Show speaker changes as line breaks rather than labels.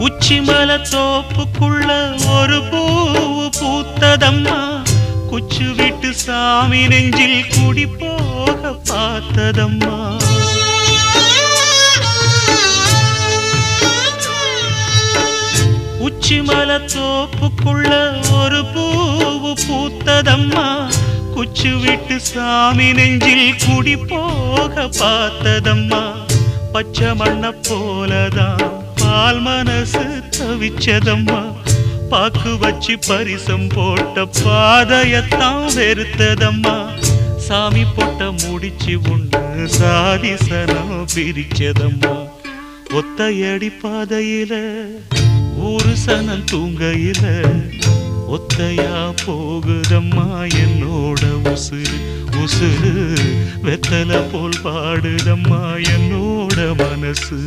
உச்சிமல தோப்புக்குள்ள ஒரு பூவு பூத்ததம்மா, குச்சு விட்டு சாமி நெஞ்சில் குடி போக பார்த்ததம்மா. உச்சிமல தோப்புக்குள்ள ஒரு பூவு பூத்ததம்மா, குச்சு விட்டு சாமி நெஞ்சில் குடி போக பார்த்ததம்மா. பச்சை மண்ண போலதான் பால் மனசு தவிச்சதம்மா, பாக்கு வச்சு பரிசம் போட்ட பாதையத்தான் வெறுத்ததம்மா. சாமி போட்ட முடிச்சு உண்டு சாதிசனம் பிரிச்சதம்மா. ஒத்தையடி பாதையில ஒரு சனம் தூங்கையில ஒத்தையா போகுதம்மா என்னோட உசுறு. உசுறு வெத்தல போல் பாடுதம்மா என்னோட மனசு.